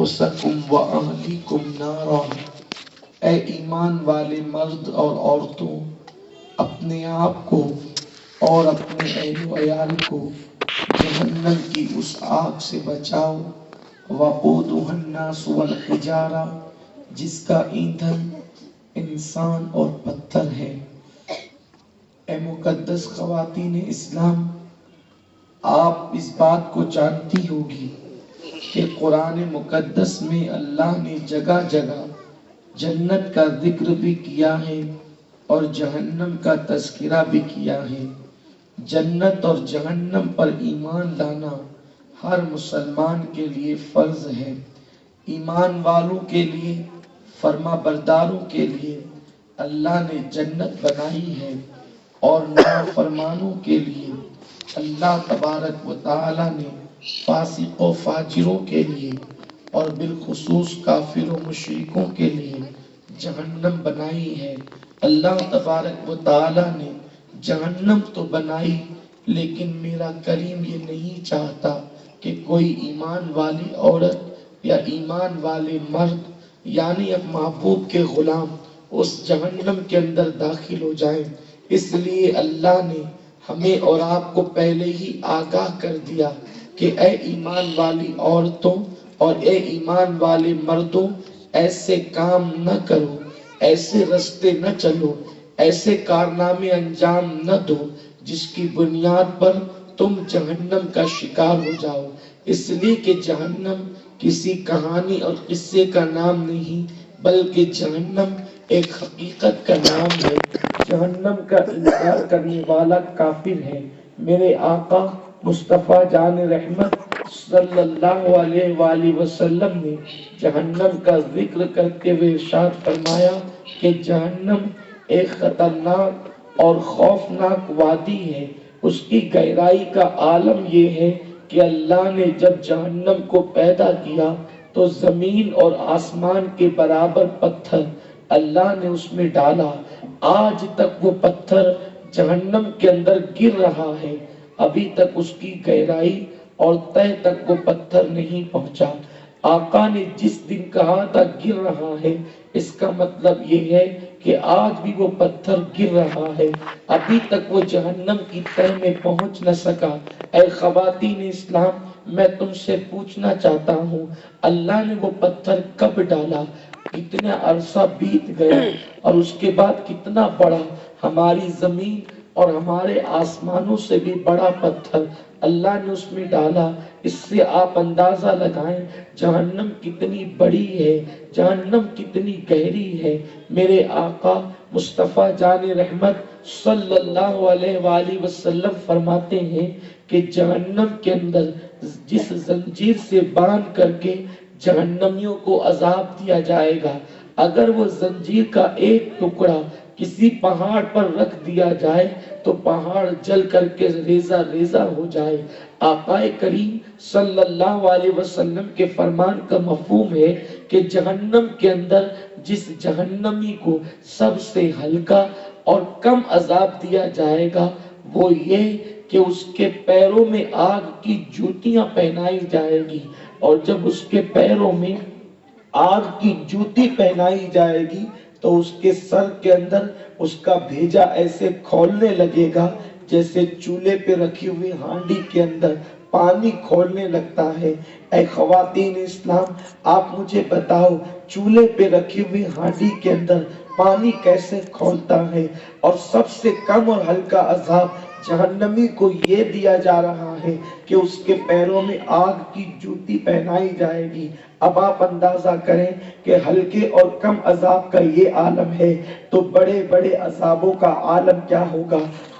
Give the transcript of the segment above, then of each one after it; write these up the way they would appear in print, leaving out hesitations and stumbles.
انفسکم واہلیکم نارا، اے ایمان والے مرد اور عورتوں، اپنے آپ کو اور اپنے اہل و عیال کو جہنم کی اس آگ سے بچاؤ، وقودها الناس والحجارہ، جس کا ایندھن انسان اور پتھر ہے۔ اے مقدس خواتین اسلام، آپ اس بات کو جانتی ہوگی کہ قرآن مقدس میں اللہ نے جگہ جگہ جنت کا ذکر بھی کیا ہے اور جہنم کا تذکرہ بھی کیا ہے۔ جنت اور جہنم پر ایمان لانا ہر مسلمان کے لیے فرض ہے۔ ایمان والوں کے لیے، فرما برداروں کے لیے اللہ نے جنت بنائی ہے، اور نافرمانوں کے لیے اللہ تبارک و تعالی نے، فاسق و فاجروں کے لیے اور بالخصوص کافر و مشرکوں کے لیے جہنم بنائی ہے۔ اللہ تبارک و تعالی نے جہنم تو بنائی، لیکن میرا کریم یہ نہیں چاہتا کہ کوئی ایمان والی عورت یا ایمان والے مرد، یعنی اب محبوب کے غلام، اس جہنم کے اندر داخل ہو جائیں۔ اس لیے اللہ نے ہمیں اور آپ کو پہلے ہی آگاہ کر دیا کہ اے ایمان والی عورتوں اور اے ایمان والے مردوں، ایسے کام نہ کرو، ایسے رستے نہ چلو، ایسے کارنامے انجام نہ دو جس کی بنیاد پر تم جہنم کا شکار ہو جاؤ۔ اس لیے کہ جہنم کسی کہانی اور قصے کا نام نہیں، بلکہ جہنم ایک حقیقت کا نام ہے۔ جہنم کا انکار کرنے والا کافر ہے۔ میرے آقا مصطفیٰ جان رحمت صلی اللہ علیہ وآلہ وسلم نے جہنم کا ذکر کرتے ہوئے ارشاد فرمایا کہ جہنم ایک خطرناک اور خوفناک وادی ہے۔ اس کی گہرائی کا عالم یہ ہے کہ اللہ نے جب جہنم کو پیدا کیا تو زمین اور آسمان کے برابر پتھر اللہ نے اس میں ڈالا۔ آج تک وہ پتھر جہنم کے اندر گر رہا ہے، ابھی تک اس کی گہرائی اور تہ تک وہ پتھر نہیں پہنچا۔ آقا نے جس دن کہا تھا گر رہا ہے، اس کا مطلب یہ ہے کہ آج بھی وہ پتھر گر رہا ہے، ابھی تک وہ جہنم کی تہ میں پہنچ نہ سکا۔ اے خواتین اسلام، میں تم سے پوچھنا چاہتا ہوں، اللہ نے وہ پتھر کب ڈالا؟ کتنا عرصہ بیت گیا اور اس کے بعد کتنا بڑا ہماری زمین اور ہمارے آسمانوں سے بھی بڑا پتھر اللہ نے اس میں ڈالا۔ اس سے آپ اندازہ لگائیں جہنم کتنی بڑی ہے، جہنم کتنی گہری ہے۔ میرے آقا مصطفیٰ جان رحمت صلی اللہ علیہ وآلہ وسلم فرماتے ہیں کہ جہنم کے اندر جس زنجیر سے باندھ کر کے جہنمیوں کو عذاب دیا جائے گا، اگر وہ زنجیر کا ایک ٹکڑا کسی پہاڑ پر رکھ دیا جائے تو پہاڑ جل کر کے ریزہ ریزہ ہو جائے۔ آقا کریم صلی اللہ علیہ وسلم کے فرمان کا مفہوم ہے کہ جہنم کے اندر جس جہنمی کو سب سے ہلکا اور کم عذاب دیا جائے گا وہ یہ کہ اس کے پیروں میں آگ کی جوتیاں پہنائی جائے گی، اور جب اس کے پیروں میں آگ کی جوتی پہنائی جائے گی تو اس کے سر کے اندر اس کا بھیجا ایسے کھولنے لگے گا جیسے چولہے پہ رکھی ہوئی ہانڈی کے اندر پانی کھولنے لگتا ہے۔ اے خواتین اسلام، آپ مجھے بتاؤ چولہے پہ رکھی ہوئی ہانڈی کے اندر پانی کیسے کھولتا ہے؟ اور سب سے کم اور ہلکا عذاب جہنمی کو یہ دیا جا رہا ہے کہ اس کے پیروں میں آگ کی جوتی پہنائی جائے گی۔ اب آپ اندازہ کریں کہ ہلکے اور کم عذاب کا یہ عالم ہے تو بڑے بڑے عذابوں کا عالم کیا ہوگا،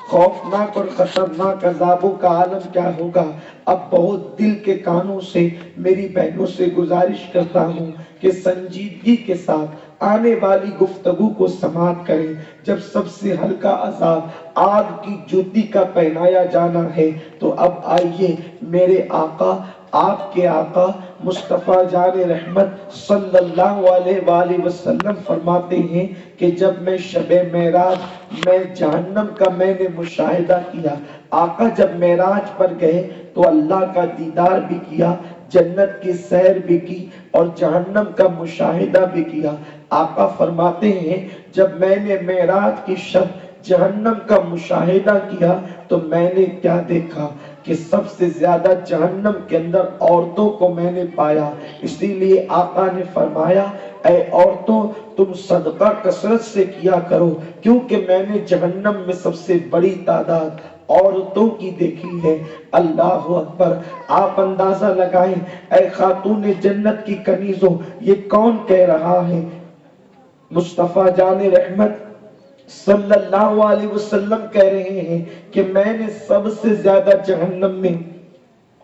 خوفناک اور خطرناک عذابوں کا عالم کیا ہوگا۔ اب بہت دل کے کانوں سے میری بہنوں سے گزارش کرتا ہوں کہ سنجیدگی کے ساتھ آنے والی گفتگو کو سماعت کریں۔ جب سب سے ہلکا عذاب آگ کی جوتی کا پہنایا جانا ہے تو اب آئیے میرے آقا، آپ کے آقا مصطفیٰ جان رحمت صلی اللہ علیہ وآلہ وسلم فرماتے ہیں کہ جب میں شب معراج میں جہنم کا میں نے مشاہدہ کیا۔ آقا جب معراج پر گئے تو اللہ کا دیدار بھی کیا، جنت کی سیر بھی کی اور جہنم کا مشاہدہ بھی کیا۔ آقا فرماتے ہیں جب میں نے معراج کی شب جہنم کا مشاہدہ کیا تو میں نے کیا دیکھا کہ سب سے زیادہ جہنم کے اندر عورتوں کو میں نے پایا۔ اسی لیے آقا نے فرمایا اے عورتوں تم صدقہ کثرت سے کیا کرو، کیونکہ میں نے جہنم میں سب سے بڑی تعداد عورتوں کی دیکھی ہے۔ اللہ اکبر۔ آپ اندازہ لگائیں اے خاتون جنت کی کنیزوں، یہ کون کہہ رہا ہے؟ مصطفیٰ جان رحمت صلی اللہ علیہ وسلم کہہ رہے ہیں کہ میں نے سب سے زیادہ جہنم میں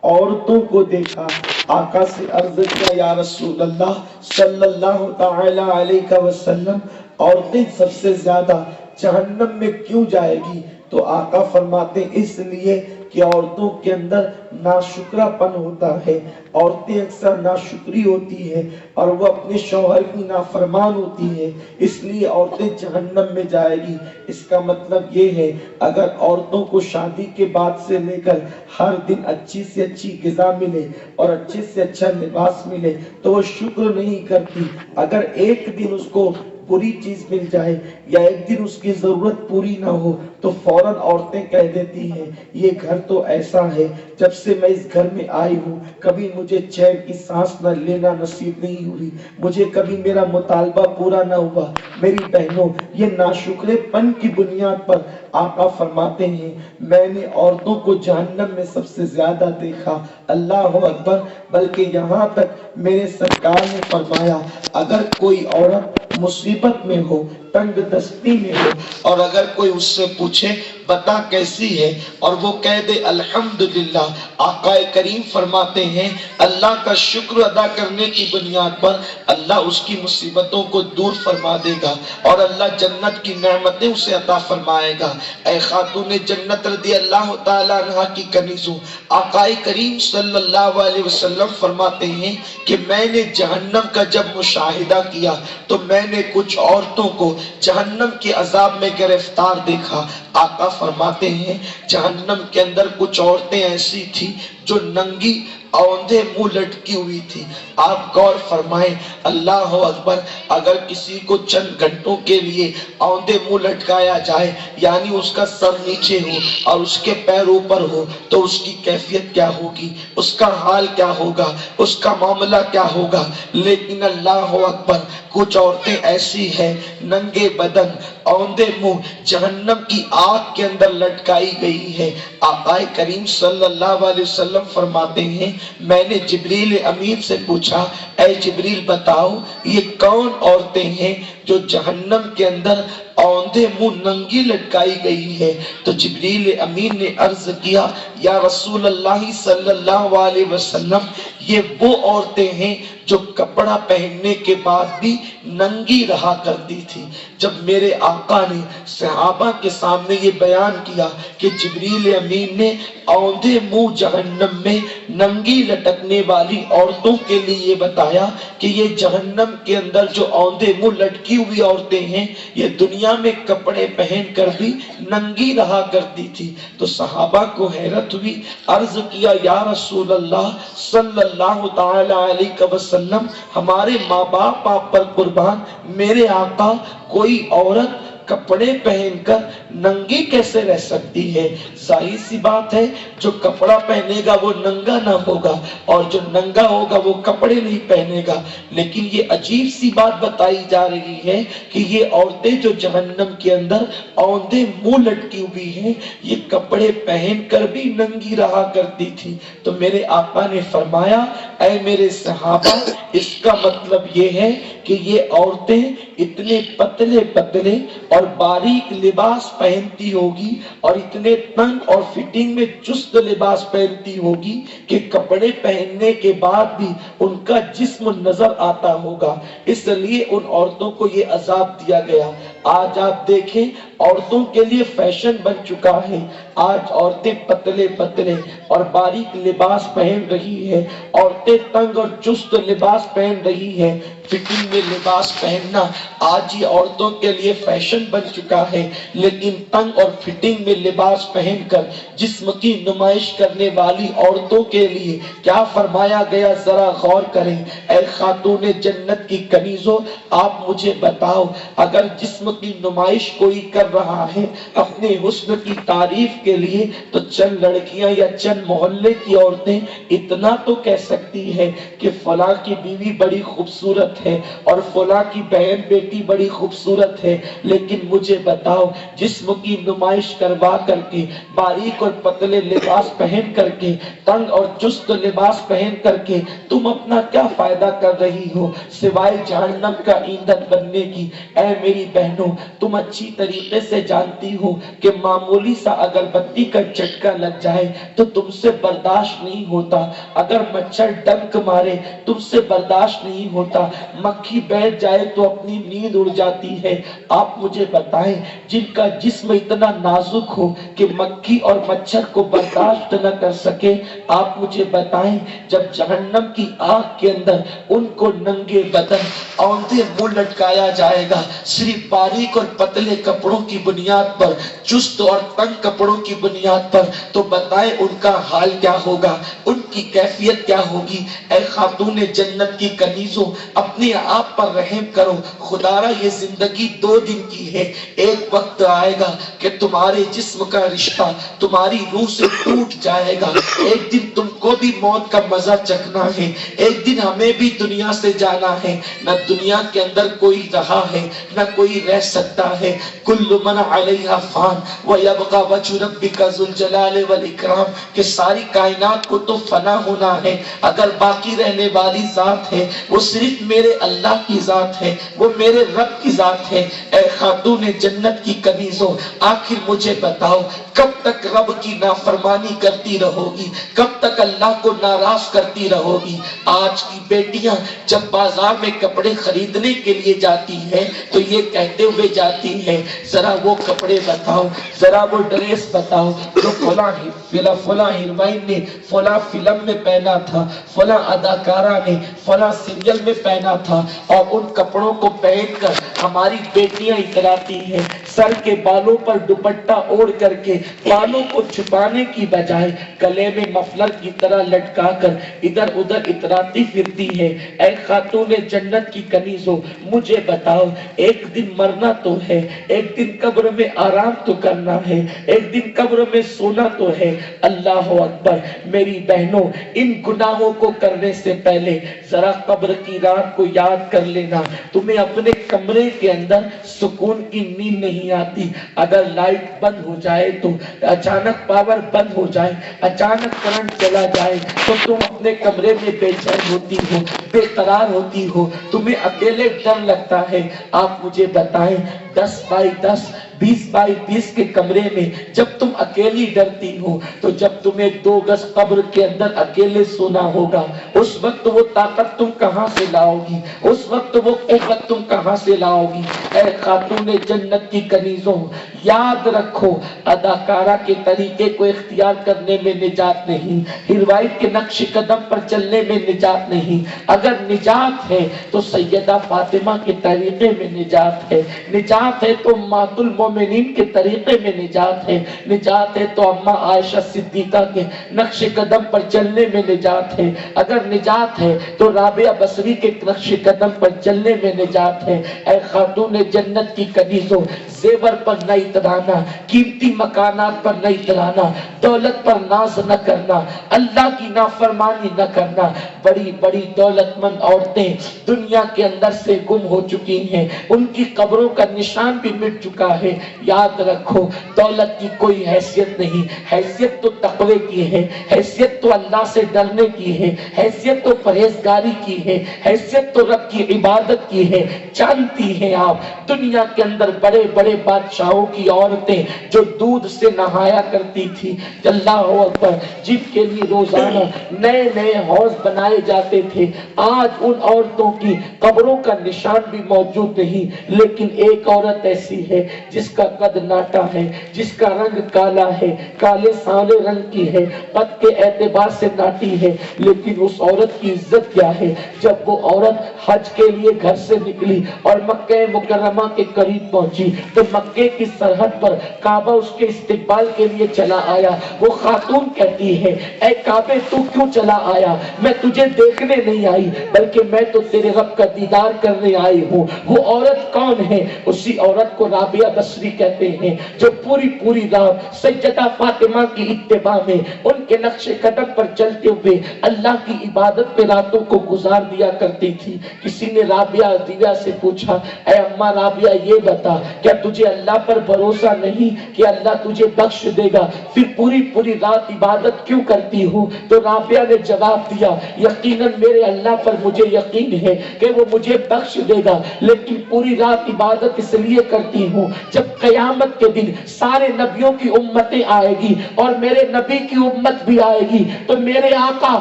عورتوں کو دیکھا۔ آقا سے عرض کیا یا رسول اللہ صلی اللہ تعالی علیہ وسلم، عورتیں سب سے زیادہ جہنم میں کیوں جائے گی؟ تو آقا فرماتے اس لیے کہ عورتوں کے اندر ناشکرا پن ہوتا ہے، عورتیں اکثر ناشکری ہوتی ہے اور وہ اپنے شوہر کی نافرمان ہوتی ہے، اس لیے عورتیں جہنم میں جائے گی۔ اس کا مطلب یہ ہے اگر عورتوں کو شادی کے بعد سے لے کر ہر دن اچھی سے اچھی غذا ملے اور اچھے سے اچھا لباس ملے تو وہ شکر نہیں کرتی۔ اگر ایک دن اس کو بری چیز مل جائے یا ایک دن اس کی ضرورت پوری نہ ہو تو فوراً عورتیں کہہ دیتی ہیں یہ گھر تو ایسا ہے، جب سے میں اس گھر میں آئی ہوں کبھی مجھے چین کی سانس نہ لینا نصیب نہیں ہوئی، مجھے کبھی میرا مطالبہ پورا نہ ہوا۔ میری بہنوں، یہ ناشکرے پن کی بنیاد پر آقا فرماتے ہیں میں نے عورتوں کو جہنم میں سب سے زیادہ دیکھا۔ اللہ اکبر۔ بلکہ یہاں تک میرے سرکار نے فرمایا اگر کوئی عورت مصیبت میں ہو، تنگ دستی میں ہو، اور اگر کوئی اس سے پوچھے بتا کیسی ہے اور وہ کہہ دے الحمدللہ، آقا کریم فرماتے ہیں اللہ کا شکر ادا کرنے کی بنیاد پر اللہ اس کی مصیبتوں کو دور فرما دے گا اور اللہ جنت کی نعمتیں اسے عطا فرمائے گا۔ اے خاتون جنت رضی اللہ تعالیٰ عنہ کی کنیزوں، آقا کریم صلی اللہ علیہ وسلم فرماتے ہیں کہ میں نے جہنم کا جب مشاہدہ کیا تو میں نے کچھ عورتوں کو جہنم کے عذاب میں گرفتار دیکھا۔ آقا فرماتے ہیں جہنم کے اندر کچھ عورتیں ایسی تھی جو ننگی اوندھے منہ لٹکی ہوئی تھی۔ آپ غور فرمائیں اللہ اکبر، اگر کسی کو چند گھنٹوں کے لیے اوندھے منہ لٹکایا جائے یعنی اس کا سر نیچے ہو اور اس کے پیر اوپر ہو تو اس کی کیفیت کیا ہوگی، اس کا حال کیا ہوگا، اس کا معاملہ کیا ہوگا۔ لیکن اللہ اکبر، کچھ عورتیں ایسی ہیں ننگے بدن اوندھے منہ جہنم کی آگ کے اندر لٹکائی گئی ہے۔ آقا کریم صلی اللہ علیہ وسلم فرماتے ہیں میں نے جبریل امین سے پوچھا اے جبریل بتاؤ یہ کون عورتیں ہیں جو جہنم کے اندر اوندھے منہ ننگی لٹکائی گئی ہے؟ تو جبریل امین نے عرض کیا یا رسول اللہ صلی اللہ علیہ وسلم یہ وہ عورتیں ہیں جو کپڑا پہننے کے بعد بھی ننگی رہا کرتی تھی۔ جب میرے آقا نے صحابہ کے سامنے یہ بیان کیا کہ جبریل امین نے اوندھے منہ جہنم میں ننگی لٹکنے والی عورتوں کے لیے یہ بتایا کہ یہ جہنم کے اندر جو اوندھے منہ لٹکی ہوئی عورتیں ہیں یہ دنیا میں کپڑے پہن کر بھی ننگی رہا کرتی تھی، تو صحابہ کو حیرت ہوئی۔ عرض کیا یا رسول اللہ صلی اللہ تعالی علیہ وسلم ہمارے ماں باپ آپ پر قربان، میرے آقا کوئی عورت کپڑے پہن کر ننگی کیسے رہ سکتی ہے؟ ظاہر سی بات ہے جو کپڑا پہنے گا وہ ننگا نہ ہوگا اور جو ننگا ہوگا وہ کپڑے نہیں پہنے گا۔ لیکن یہ عجیب سی بات بتائی جا رہی ہے کہ یہ عورتیں جو جہنم کے اندر اوندھے منہ لٹکی ہوئی ہیں یہ کپڑے پہن کر بھی ننگی رہا کرتی تھی۔ تو میرے آقا نے فرمایا اے میرے صحابہ اس کا مطلب یہ ہے کہ یہ عورتیں اتنے پتلے پتلے اور باریک لباس پہنتی ہوگی اور اتنے تنگ اور فٹنگ میں چست لباس پہنتی ہوگی کہ کپڑے پہننے کے بعد بھی ان کا جسم نظر آتا ہوگا، اس لیے ان عورتوں کو یہ عذاب دیا گیا۔ آج آپ دیکھیں عورتوں کے لیے فیشن بن چکا ہے آج عورتیں پتلے پتلے اور باریک لباس پہن رہی ہے، عورتیں تنگ اور چست لباس پہن رہی ہے۔ فٹنگ میں لباس پہننا آج ہی عورتوں کے لیے فیشن بن چکا ہے، لیکن تنگ اور فٹنگ میں لباس پہن کر جسم کی نمائش کرنے والی عورتوں کے لیے کیا فرمایا گیا، ذرا غور کریں۔ اے خاتون جنت کی کنیزوں، آپ مجھے بتاؤ، اگر جسم کی نمائش کوئی کر رہا ہے اپنے حسن کی تعریف کے لیے، تو چند لڑکیاں یا چند محلے کی عورتیں اتنا تو کہہ سکتی ہے کہ فلاں کی بیوی بڑی خوبصورت ہے اور فلاں کی بہن بیٹی بڑی خوبصورت ہے، لیکن مجھے بتاؤ، جسم کی نمائش کروا کر کے، باریک اور پتلے لباس پہن کر کے، تنگ اور چست لباس پہن کر کے تم اپنا کیا فائدہ کر رہی ہو سوائے جہنم کا ایندھن بننے کی؟ اے میری بہنوں، تم اچھی طریقے سے جانتی ہو کہ معمولی سا اگربتی کا چٹکا لگ جائے تو تم سے برداشت نہیں ہوتا، اگر مچھر ڈنک مارے تم سے برداشت نہیں ہوتا، مکھی بیٹھ جائے تو اپنی نیند اڑ جاتی ہے۔ آپ مجھے بتائیں، جن کا جسم اتنا نازک ہو کہ مکھی اور مچھر کو برداشت نہ کر سکے، آپ مجھے بتائیں جب جہنم کی آگ کے اندر ان کو ننگے بدن اوندھے منہ لٹکایا جائے گا، صرف باریک اور پتلے کپڑوں کی بنیاد پر، چست اور تنگ کپڑوں کی بنیاد پر، تو بتائیں ان کا حال کیا ہوگا، ان کی کیفیت کیا ہوگی؟ اے خاتون جنت کی کنیزوں، اپنے آپ پر رحم کرو، خدا را یہ زندگی 2 دن کی ہے، ایک وقت آئے گا کہ تمہارے جسم کا رشتہ تمہاری روح سے ٹوٹ جائے گا، ایک دن تم کو بھی موت کا مزہ چکھنا ہے، ایک دن ہمیں بھی دنیا سے جانا ہے، نہ دنیا کے اندر کوئی رہا ہے نہ کوئی رہ سکتا ہے۔ کل من علیہا فان ویبقى وجہ ربک ذو الجلال والاکرام، کہ ساری کائنات کو تو فنا ہونا ہے، اگر باقی رہنے والی ذات ہے وہ صرف میرے اللہ کی ذات ہے، وہ میرے رب کی ذات ہے۔ اے خاتون جنت کی کنیزوں، آخر مجھے بتاؤ، کب تک رب کی نافرمانی کرتی رہو گی، کب تک اللہ کو ناراض کرتی رہو گی؟ آج کی بیٹیاں جب بازار میں کپڑے خریدنے کے لیے جاتی ہیں تو یہ کہتے ہوئے جاتی ہیں، ذرا وہ کپڑے بتاؤ، ذرا وہ ڈریس بتاؤ جو فلاں ہیروئن نے فلاں فلم میں پہنا تھا، فلاں اداکارہ نے فلاں سیریل میں پہنا تھا، اور ان کپڑوں کو پہن کر ہماری بیٹیاں اتراتی ہیں، سر کے بالوں پر دوپٹہ اوڑھ کر کے بالوں کو چھپانے کی بجائے گلے میں مفلر کی طرح لٹکا کر ادھر ادھر اتراتی پھرتی ہے۔ اے خاتون جنت کی کنیزوں، مجھے بتاؤ، ایک دن مرنا تو ہے، ایک دن قبر میں آرام تو کرنا ہے، ایک دن قبر میں سونا تو ہے۔ اللہ اکبر، میری بہنوں، ان گناہوں کو کرنے سے پہلے ذرا قبر کی رات کو یاد کر لینا۔ تمہیں اپنے کمرے کے اندر سکون کی نیند نہیں آتی، اگر لائٹ بند ہو جائے تو، اچانک پاور بند ہو جائے، اچانک کرنٹ چلا جائے تو تم اپنے کمرے میں بے چین ہوتی ہو، بے قرار ہوتی ہو، تمہیں اکیلے ڈر لگتا ہے۔ آپ مجھے بتائیں، 10 بائی 10 20 بائی 20 کے کمرے میں جب تم اکیلی ڈرتی ہو تو جب تمہیں 2 گز قبر کے اندر اکیلے سونا ہوگا، اس وقت وہ طاقت تم کہاں سے لاؤ گی، اس وقت وہ قوت تم کہاں سے لاؤ گی؟ اے خاتون جنت کی کنیزوں، یاد رکھو، اداکارہ کے طریقے کو اختیار کرنے میں نجات نہیں، ہیروئن کے نقش قدم پر چلنے میں نجات نہیں، اگر نجات ہے تو سیدہ فاطمہ کے طریقے میں نجات ہے، نجات ہے تو امہات المومنین کے طریقے میں نجات ہے، نجات ہے تو اماں عائشہ صدیقہ کے نقش قدم پر چلنے میں نجات ہے، اگر نجات ہے تو رابعہ بصری کے نقش قدم پر چلنے میں نجات ہے۔ اے خاتون جنت کی کنیزوں، زیور پر نہ اترانا، قیمتی مکانات پر نہ اترانا، دولت پر ناز نہ کرنا، اللہ کی نافرمانی نہ کرنا۔ بڑی بڑی دولت مند عورتیں دنیا کے اندر سے گم ہو چکی ہیں، ان کی قبروں کا نشان بھی مٹ چکا ہے۔ یاد رکھو، دولت کی کوئی حیثیت نہیں، حیثیت تو تقوی کی ہے، حیثیت تو اللہ سے ڈرنے کی ہے، حیثیت تو پرہیزگاری کی ہے، حیثیت تو رب کی عبادت کی ہے۔ جانتی ہیں آپ، دنیا کے اندر بڑے بڑے بادشاہوں کی عورتیں جو دودھ سے نہایا کرتی تھی، اللہ اکبر، جن کے لیے روزانہ نئے نئے حوض بنائے جاتے تھے، آج ان عورتوں کی قبروں کا نشان بھی موجود نہیں، لیکن ایک عورت ایسی ہے جس جس کا قد ناٹا ہے، جس کا رنگ کالا ہے، کالے سالے رنگ کی ہے، قد کے اعتبار سے ناٹی ہے، لیکن اس عورت کی عزت کیا ہے؟ جب وہ عورت حج کے لیے گھر سے نکلی اور مکہ مکرمہ کے قریب پہنچی تو مکے کی سرحد پر کعبہ اس کے استقبال کے لیے چلا آیا۔ وہ خاتون کہتی ہے، اے کعبے تو کیوں چلا آیا؟ میں تجھے دیکھنے نہیں آئی بلکہ میں تو تیرے رب کا دیدار کرنے آئی ہوں۔ وہ عورت کون ہے؟ اسی عورت کو رابعہ بصری کہتے ہیں، جو پوری رات سیدہ فاطمہ کی اتباع میں ان کے نقش قدم پر چلتے ہوئے اللہ کی عبادت پہ راتوں کو گزار دیا کرتی تھی۔ کسی نے رابعہ سے پوچھا، اے اماں رابعہ یہ بتا، کیا تجھے اللہ پر بھروسہ نہیں کہ اللہ تجھے بخش دے گا؟ پھر پوری رات عبادت کیوں کرتی ہوں؟ تو رابعہ نے جواب دیا، یقیناً میرے اللہ پر مجھے یقین ہے کہ وہ مجھے بخش دے گا، لیکن پوری رات عبادت اس لیے کرتی ہوں جب قیامت کے دن سارے نبیوں کی امتیں آئے گی اور میرے نبی کی امت بھی آئے گی تو میرے آقا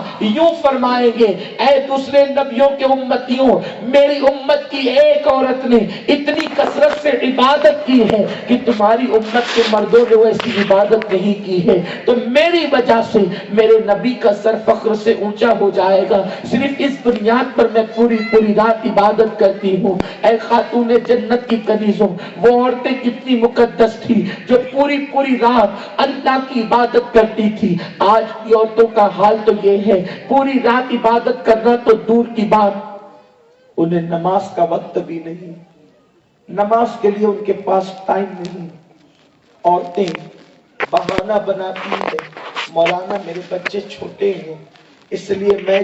یوں فرمائیں گے، اے دوسرے نبیوں کے امتیوں، میری امت کی ایک عورت نے اتنی کثرت سے عبادت کی ہے کہ تمہاری امت کے مردوں نے ویسی عبادت نہیں کی ہے، تو میری وجہ سے میرے نبی کا سر فخر سے اونچا ہو جائے گا۔ صرف اس بنیاد پر میں پوری رات عبادت کرتی ہوں۔ اے خاتون جنت کی کنیزوں، وہ عورتیں کتنی مقدس تھی جو پوری رات اللہ کی عبادت کرتی تھی۔ آج کی عورتوں کا حال تو یہ ہے، پوری رات عبادت کرنا تو دور کی بات، انہیں نماز کا وقت بھی نہیں، نماز کے لیے ان کے پاس ٹائم نہیں۔ عورتیں بہانہ بناتی ہیں، مولانا میرے بچے چھوٹے ہیں اس لیے میں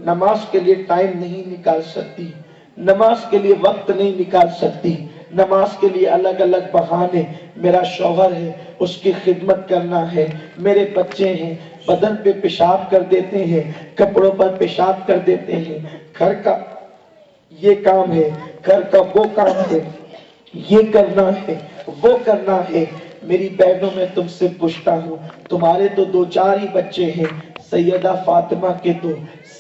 نماز کے لیے ٹائم نہیں نکال سکتی، نماز کے لیے وقت نہیں نکال سکتی، نماز کے لیے الگ بہانے، میرا شوہر ہے اس کی خدمت کرنا ہے، میرے بچے ہیں بدن پہ پیشاب کر دیتے ہیں، کپڑوں پر پیشاب کر دیتے ہیں، گھر کا یہ کام ہے، گھر کا وہ کام ہے، یہ کرنا ہے وہ کرنا ہے۔ میری بہنوں میں تم سے پوچھتا ہوں، تمہارے تو 2-4 ہی بچے ہیں، سیدہ فاطمہ کے تو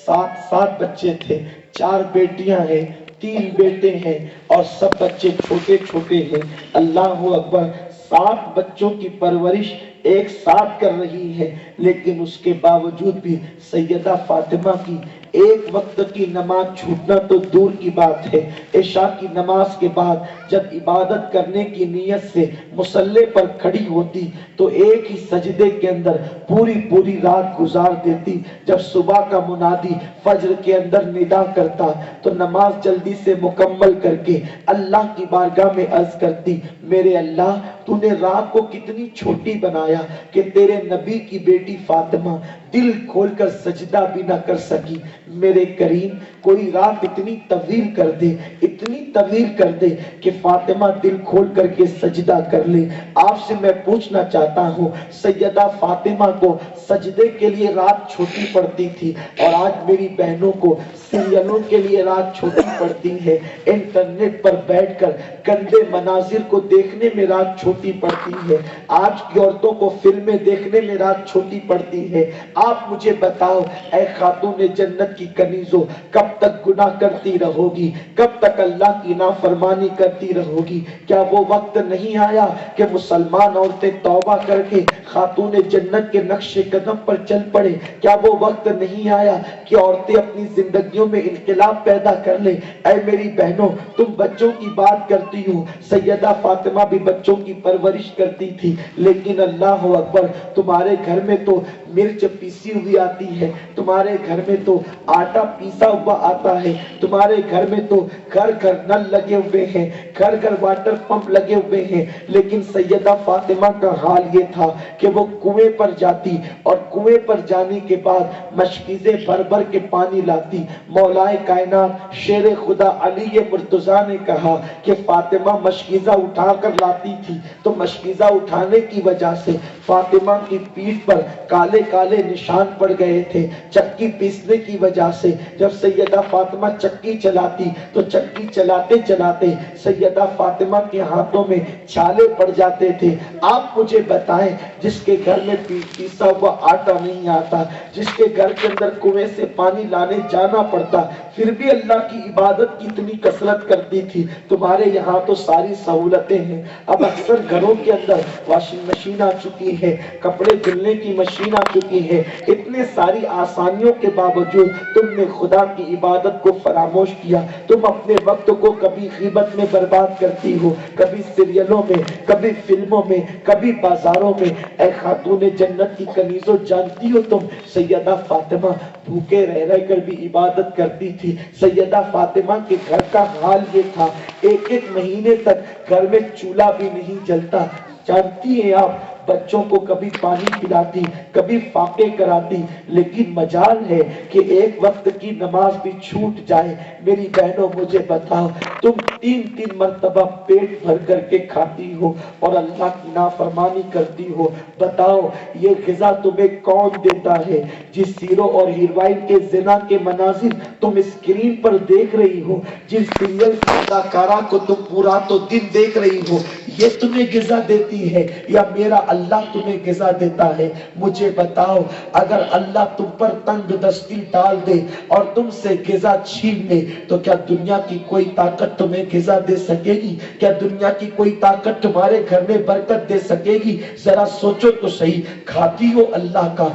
7 بچے تھے، 4 بیٹیاں ہیں، 3 بیٹے ہیں اور سب بچے چھوٹے ہیں۔ اللہ اکبر، 7 بچوں کی پرورش ایک ساتھ کر رہی ہے، لیکن اس کے باوجود بھی سیدہ فاطمہ کی ایک وقت کی نماز چھوٹنا تو دور کی بات ہے۔ عشاء کی نماز کے بعد جب عبادت کرنے کی نیت سے مصلی پر کھڑی ہوتی تو ایک ہی سجدے کے اندر پوری رات گزار دیتی۔ جب صبح کا منادی فجر کے اندر ندا کرتا تو نماز جلدی سے مکمل کر کے اللہ کی بارگاہ میں عرض کرتی، میرے اللہ تو نے رات کو کتنی چھوٹی بنایا کہ تیرے نبی کی بیٹی فاطمہ دل کھول کر سجدہ بھی نہ کر سکی۔ میرے کریم کوئی رات اتنی طویل کر دے، اتنی طویل کر دے کہ فاطمہ دل کھول کر کے سجدہ کر لے۔ آپ سے میں پوچھنا چاہتا ہوں، سیدہ فاطمہ کو سجدے کے لیے رات چھوٹی پڑتی تھی اور آج میری بہنوں کو سیریلوں کے لیے رات چھوٹی پڑتی ہے، انٹرنیٹ پر بیٹھ کر گندے مناظر کو دیکھنے میں رات چھوٹی پڑتی ہے، آج کی عورتوں کو فلمیں دیکھنے میں رات چھوٹی پڑتی ہے۔ آپ مجھے بتاؤ اے خاتون جنت کی کنیزوں، کب تک گناہ کرتی رہو گی؟ کب تک اللہ کی نافرمانی کرتی رہو گی؟ کیا وہ وقت نہیں آیا کہ مسلمان عورتیں توبہ کر کے خاتون جنت کے نقش قدم پر چل پڑے؟ کیا وہ وقت نہیں آیا کہ عورتیں اپنی زندگیوں میں انقلاب پیدا کر لیں؟ اے میری بہنوں، تم بچوں کی بات کرتی ہو، سیدہ فاطمہ بھی بچوں کی پرورش کرتی تھی، لیکن اللہ اکبر، تمہارے گھر میں تو مرچ پیسی ہوئی آتی ہے، تمہارے گھر میں تو آٹا پیسا ہوا آتا ہے، تمہارے گھر میں تو گھر نل لگے ہوئے ہیں، گھر واٹر پمپ لگے ہوئے ہیں، لیکن سیدہ فاطمہ کا حال یہ تھا کہ وہ کنویں پر جاتی اور کنویں پر جانے کے بعد مشکیزیں بھر کے پانی لاتی۔ مولائے کائنات شیر خدا علی مرتضیٰ نے کہا کہ فاطمہ مشکیزہ اٹھا کر لاتی تھی، تو مشکیزہ اٹھانے کی وجہ سے فاطمہ کی پیٹھ پر کالے کالے کالے نشان پڑ گئے تھے چکی پیسنے کی وجہ سے. جب سیدہ فاطمہ چکی چلاتی تو چکی چلاتے چلاتے سیدہ فاطمہ کے ہاتھوں میں چھالے پڑ جاتے تھے. آپ مجھے بتائیں جس کے گھر میں پیسا ہوا آٹا نہیں آتا, جس کے گھر کے اندر کنویں سے پانی لانے جانا پڑتا, پھر بھی اللہ کی عبادت کی اتنی کثرت کرتی تھی. تمہارے یہاں تو ساری سہولتیں ہیں. اب اکثر گھروں کے اندر واشنگ مشین آ چکی ہے, کپڑے دھلنے کی مشین آ چکی ہے. اتنے ساری آسانیوں کے باوجود تم نے خدا کی عبادت کو فراموش کیا. تم اپنے وقت کو کبھی غیبت میں برباد کرتی ہو, کبھی سیریلوں میں, کبھی فلموں میں, کبھی بازاروں میں. اے خاتون جنت کی کنیزوں, جانتی ہو تم سیدہ فاطمہ بھوکے رہ رہ کر بھی عبادت کرتی تھی. سیدہ فاطمہ کے گھر کا حال یہ تھا, ایک ایک مہینے تک گھر میں چولہا بھی نہیں جلتا. جانتی ہیں آپ, بچوں کو کبھی پانی پلاتی, کبھی فاقے کراتی, لیکن مجال ہے کہ ایک وقت کی نماز بھی چھوٹ جائے. میری بہنوں مجھے بتاؤ, تم 3 مرتبہ پیٹ بھر کر کے کھاتی ہو اور اللہ کی نافرمانی کرتی ہو. بتاؤ یہ غذا تمہیں کون دیتا ہے؟ جس ہیرو اور ہیروئن کے زنا کے مناظر تم اسکرین پر دیکھ رہی ہو, جس سیریل کی اداکارہ کو تم پورا تو دن دیکھ رہی ہو, یہ تمہیں غذا دیتی ہے یا میرا اللہ تمہیں غذا دیتا ہے؟ مجھے بتاؤ, اگر اللہ تم پر تنگ دستی ڈال دے اور تم سے غذا چھین لے تو کیا دنیا کی کوئی طاقت تمہیں غذا دے سکے گی؟ کیا دنیا کی کوئی طاقت تمہارے گھر میں برکت دے سکے گی؟ ذرا سوچو تو صحیح. کھاتی ہو اللہ کا,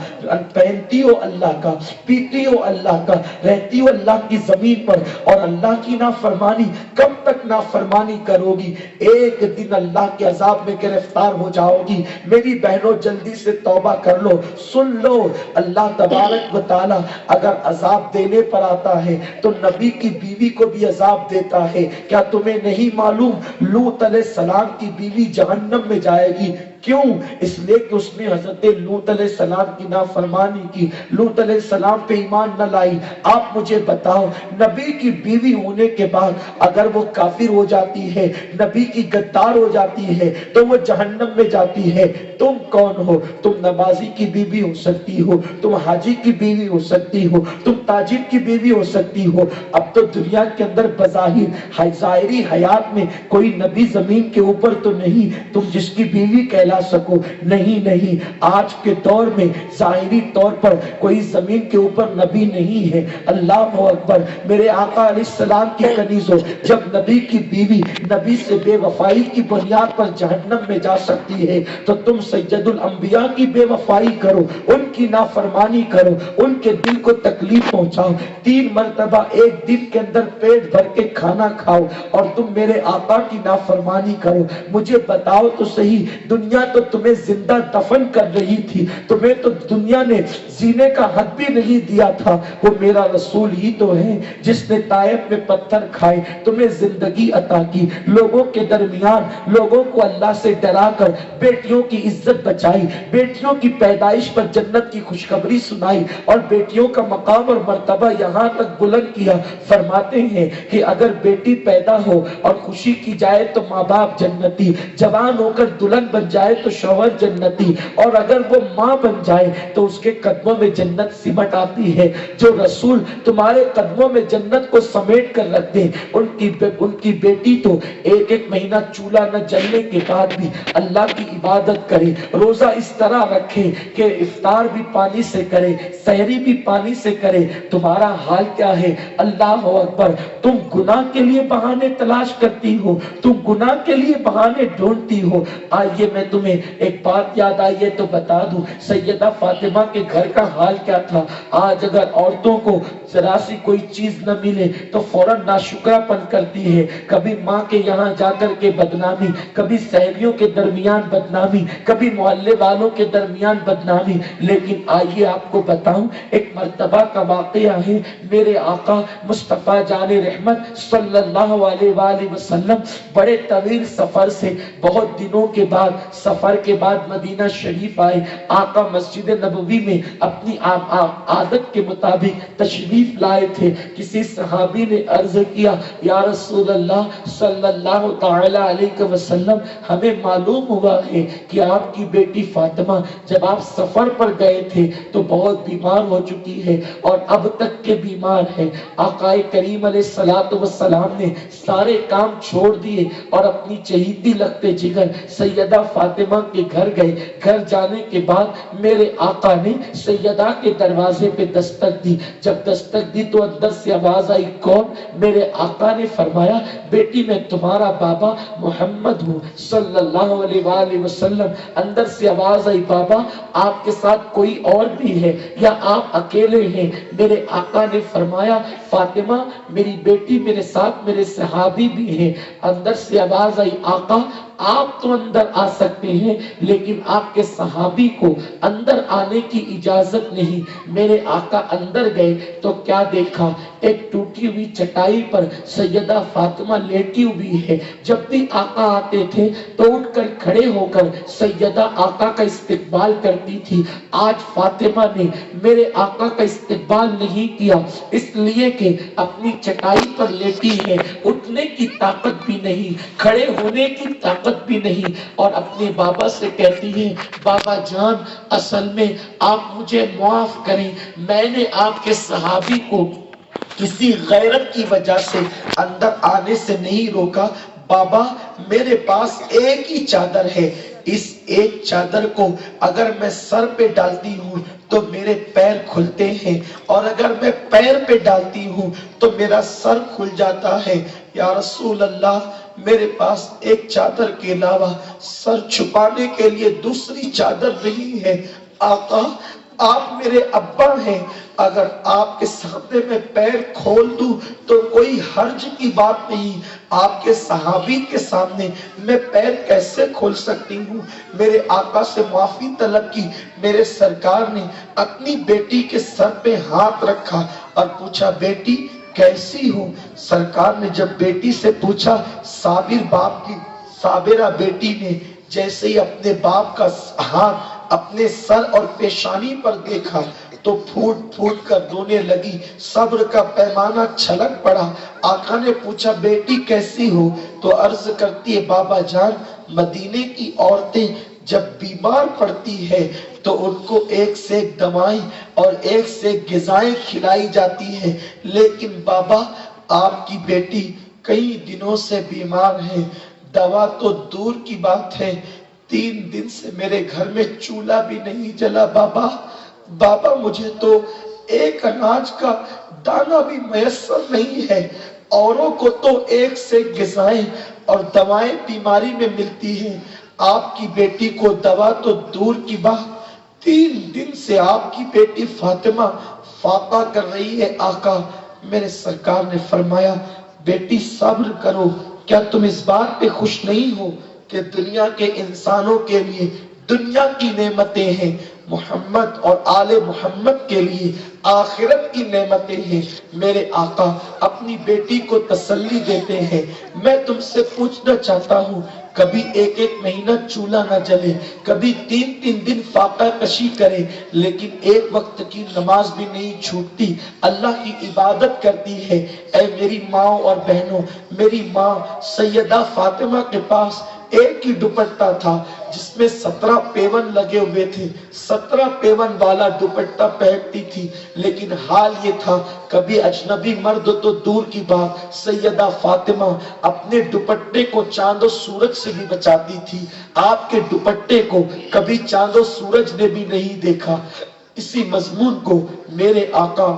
پہنتی ہو اللہ کا, پیتی ہو اللہ کا, رہتی ہو اللہ کی زمین پر, اور اللہ کی نافرمانی کب تک نافرمانی کرو گی؟ ایک دن اللہ کے عذاب میں گرفتار ہو جاؤ گی. میری بہنوں جلدی سے توبہ کر لو. سن لو, اللہ تبارک و تعالی اگر عذاب دینے پر آتا ہے تو نبی کی بیوی کو بھی عذاب دیتا ہے. کیا تمہیں نہیں معلوم لوط علیہ السلام کی بیوی جہنم میں جائے گی؟ کیوں؟ اس لیے کہ اس نے حضرت لوط علیہ السلام کی نافرمانی کی, لوط علیہ السلام پہ ایمان نہ لائی. آپ مجھے بتاؤ, نبی کی بیوی ہونے کے بعد اگر وہ کافر ہو جاتی ہے, نبی کی غدار ہو جاتی ہے, تو وہ جہنم میں جاتی ہے. تم کون ہو؟ تم نمازی کی بیوی ہو سکتی ہو, تم حاجی کی بیوی ہو سکتی ہو, تم تاجر کی بیوی ہو سکتی ہو. اب تو دنیا کے اندر بظاہر ظاہری حیات میں کوئی نبی زمین کے اوپر تو نہیں تم جس کی بیوی کہلا سکو. نہیں نہیں, آج کے دور میں ظاہری طور پر کوئی زمین کے اوپر نبی نہیں ہے. اللہ اکبر. میرے آقا علیہ السلام کی کنیزوں, جب نبی کی بیوی نبی سے بے وفائی کی بنیاد پر جہنم میں جا سکتی ہے تو تم سید الانبیاء کی بے وفائی کرو, ان کی نافرمانی کرو, ان کے دل کو تکلیف پہنچاؤ. 3 مرتبہ ایک دن کے اندر پیٹ بھر کے کھانا کھاؤ اور تم میرے آقا کی نافرمانی کرو. مجھے بتاؤ تو صحیح, دنیا تو تمہیں زندہ دفن کر رہی تھی, تمہیں تو دنیا نے جینے کا حد بھی نہیں دیا تھا. وہ میرا رسول ہی تو ہے جس نے طائف میں پتھر کھائے تمہیں زندگی عطا کی, لوگوں کے درمیان لوگوں کو اللہ سے ڈرا کر بیٹیوں کی عزت بچائی, بیٹیوں کی پیدائش پر جنت کی خوشخبری سنائی اور بیٹیوں کا مقام اور مرتبہ یہاں تک بلند کیا. فرماتے ہیں کہ اگر بیٹی پیدا ہو اور خوشی کی جائے تو ماں باپ جنتی, جوان ہو کر دلہن بن جائے تو شوہر جنتی, اور اگر وہ ماں بن جائے تو اس کے قدموں میں جنت سمٹ آتی ہے. جو رسول تمہارے قدموں میں جنت کو سمیٹ کر رکھ دیں, ان کی بیٹی تو ایک ایک مہینہ چولہا نہ جلنے کے بعد بھی اللہ کی عبادت کرے, روزہ اس طرح رکھے کہ افطار بھی پانی سے کرے, سحری بھی پانی سے کرے. تمہارا حال کیا ہے؟ اللہ اکبر. تم گناہ کے لیے بہانے تلاش کرتی ہو, تم گناہ کے لیے بہانے ڈھونڈتی ہو. آئیے میں تمہیں ایک بات یاد آئی ہے تو بتا دوں, سیدہ فاطمہ کے گھر کا حال کیا تھا. آج اگر عورتوں کو ذرا سی کوئی چیز نہ ملے تو فوراً ناشکرا پن کرتی ہے. کبھی ماں کے یہاں جا کر کے بدنامی, کبھی سہیلیوں کے درمیان بدنامی, کبھی محلے والوں کے درمیان بدنامی. لیکن آئیے آپ کو بتاؤں, ایک مرتبہ کا واقعہ ہے. میرے آقا مصطفیٰ جان رحمت صلی اللہ علیہ وآلہ وسلم بڑے طویل سفر سے بہت دنوں کے بعد سفر کے بعد مدینہ شریف آئے، آقا مسجد نبوی میں اپنی عادت کے مطابق تشریف لائے تھے۔ کسی صحابی نے عرض کیا یا رسول اللہ صلی اللہ تعالی علیہ وسلم، ہمیں معلوم ہوا ہے کہ آپ کی بیٹی فاطمہ جب آپ سفر پر گئے تھے تو بہت بیمار ہو چکی ہے اور اب تک کے بیمار ہے۔ آقا کریم علیہ السلام نے سارے کام چھوڑ دیے اور اپنی چہیتی لگتے جگر سیدہ فاطمہ کے گھر گئے۔ گھر جانے کے بعد میرے آقا نے سیدہ کے دروازے پہ دستک دی۔ جب دستک دی تو اندر سے آواز آئی، کون؟ میرے آقا نے فرمایا بیٹی میں تمہارا بابا محمد ہوں صلی اللہ علیہ وآلہ وسلم۔ اندر سے آواز آئی، بابا آپ کے ساتھ کوئی اور بھی ہے یا آپ اکیلے ہیں؟ میرے آقا نے فرمایا فاطمہ میری بیٹی میرے ساتھ میرے صحابی بھی ہیں۔ اندر سے آواز آئی، آقا آپ تو اندر آ سکتے ہیں لیکن آپ کے صحابی کو اندر آنے کی اجازت نہیں۔ میرے آقا اندر گئے تو کیا دیکھا، ایک ٹوٹی ہوئی چٹائی پر سیدہ فاطمہ لیٹی ہوئی ہے۔ جب بھی آقا آتے تھے تو اٹھ کر کھڑے ہو کر سیدہ آقا کا استقبال کرتی تھی۔ آج فاطمہ نے میرے آقا کا استقبال نہیں کیا، اس لیے کہ اپنی چٹائی پر لیٹی ہے، اٹھنے کی طاقت بھی نہیں، کھڑے ہونے کی طاقت بھی نہیں، اور اپنے بابا سے کہتی ہے بابا جان اصل میں آپ مجھے معاف کریں، میں نے آپ کے صحابی کو کسی غیرت کی وجہ سے اندر آنے سے نہیں روکا۔ بابا میرے پاس ایک ہی چادر ہے، اس ایک چادر کو اگر میں سر پہ ڈالتی ہوں تو میرے پیر کھلتے ہیں اور اگر میں پیر پہ ڈالتی ہوں تو میرا سر کھل جاتا ہے۔ یا رسول اللہ میرے پاس ایک چادر کے علاوہ سر چھپانے کے لیے دوسری چادر نہیں ہے۔ آقا آپ میرے ابا ہیں، اگر آپ کے سامنے میں پیر کھول دوں تو کوئی حرج کی بات نہیں، آپ کے صحابی کے سامنے میں پیر کیسے کھول سکتی ہوں؟ میرے آقا سے معافی طلب کی۔ میرے سرکار نے اپنی بیٹی کے سر پہ ہاتھ رکھا اور پوچھا بیٹی کیسی ہوں؟ سرکار نے جب بیٹی سے پوچھا، صابر باپ کی صابرہ بیٹی نے جیسے ہی اپنے باپ کا ہاتھ اپنے سر اور پیشانی پر دیکھا تو پھوٹ پھوٹ کر رونے لگی، صبر کا پیمانہ چھلک پڑا۔ آقا نے پوچھا بیٹی کیسی ہو؟ تو عرض کرتی ہے بابا جان مدینے کی عورتیں جب بیمار پڑتی ہے تو ان کو ایک سے ایک دوائیں اور ایک سے ایک غذائیں کھلائی جاتی ہیں، لیکن بابا آپ کی بیٹی کئی دنوں سے بیمار ہے، دوا تو دور کی بات ہے، 3 دن سے میرے گھر میں چولہا بھی نہیں جلا۔ بابا مجھے تو ایک اناج کا دانہ بھی میسر نہیں ہے، اوروں کو تو ایک سے غذائیں اور دوائیں بیماری میں ملتی ہیں، آپ کی بیٹی کو دوا تو دور کی بات، 3 دن سے آپ کی بیٹی فاطمہ فاقہ کر رہی ہے۔ آقا میرے سرکار نے فرمایا بیٹی صبر کرو، کیا تم اس بات پہ خوش نہیں ہو کہ دنیا کے انسانوں کے لیے دنیا کی نعمتیں ہیں، محمد اور آل محمد کے لیے آخرت کی نعمتیں ہیں؟ میرے آقا اپنی بیٹی کو تسلی دیتے ہیں۔ میں تم سے پوچھنا چاہتا ہوں کبھی 1 مہینہ چولہا نہ جلے، کبھی 3 دن فاقہ کشی کرے، لیکن ایک وقت کی نماز بھی نہیں چھوٹتی، اللہ کی عبادت کرتی ہے۔ اے میری ماں اور بہنوں، میری ماں سیدہ فاطمہ کے پاس ایک ہی دوپٹہ تھا جس میں 17 پیون لگے ہوئے تھے، 17 پیون والا دوپٹہ پہنتی تھی، لیکن حال یہ تھا کبھی اجنبی مرد تو دور کی بات، سیدہ فاطمہ اپنے دوپٹے کو چاند و سورج سے بھی بچاتی تھی، آپ کے دوپٹے کو کبھی چاند و سورج نے بھی نہیں دیکھا۔ اسی مضمون کو میرے آقا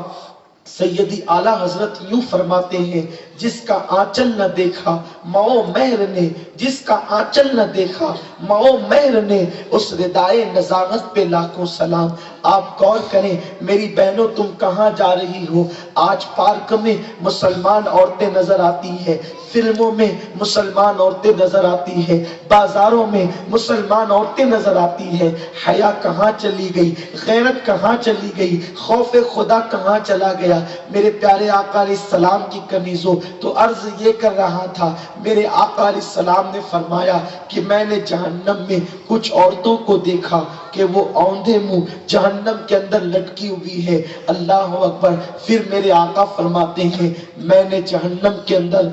سیدی اعلیٰ حضرت یوں فرماتے ہیں، جس کا آنچل نہ دیکھا ماؤ مہر نے، جس کا آنچل نہ دیکھا ماؤ مہر نے، اس ردائے نزاغت پہ لاکھوں سلام۔ آپ غور کریں میری بہنوں، تم کہاں جا رہی ہو؟ آج پارک میں مسلمان عورتیں نظر آتی ہے، فلموں میں مسلمان عورتیں نظر آتی ہے، بازاروں میں مسلمان عورتیں نظر آتی ہے۔ حیا کہاں چلی گئی؟ غیرت کہاں چلی گئی؟ خوف خدا کہاں چلا گیا؟ میرے پیارے آقا علیہ السلام کی کنیزوں، تو عرض یہ کر رہا تھا، میرے آقا علیہ السلام نے فرمایا کہ میں نے جہنم میں کچھ عورتوں کو دیکھا کہ وہ اوندھے منہ جہنم کے اندر لٹکی ہوئی ہے۔ اللہ اکبر۔ پھر میرے آقا فرماتے ہیں میں نے جہنم کے اندر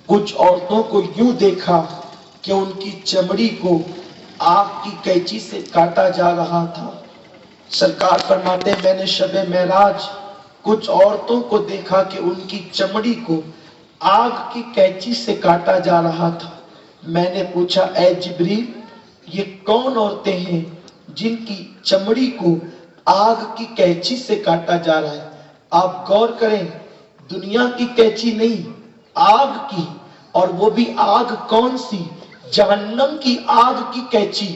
کچھ عورتوں کو یوں دیکھا کہ ان کی چمڑی کو آگ کی قینچی سے کاٹا جا رہا تھا۔ سرکار فرماتے ہیں میں نے شب معراج کچھ عورتوں کو دیکھا کہ ان کی چمڑی کو آگ کی قینچی سے کاٹا جا رہا تھا۔ میں نے پوچھا اے جبریل، یہ کون عورتیں ہیں جن کی چمڑی کو آگ کی قینچی سے کاٹا جا رہا ہے؟ آپ غور کریں، دنیا کی قینچی نہیں، آگ کی، اور وہ بھی آگ کون سی؟ جہنم کی آگ کی قینچی۔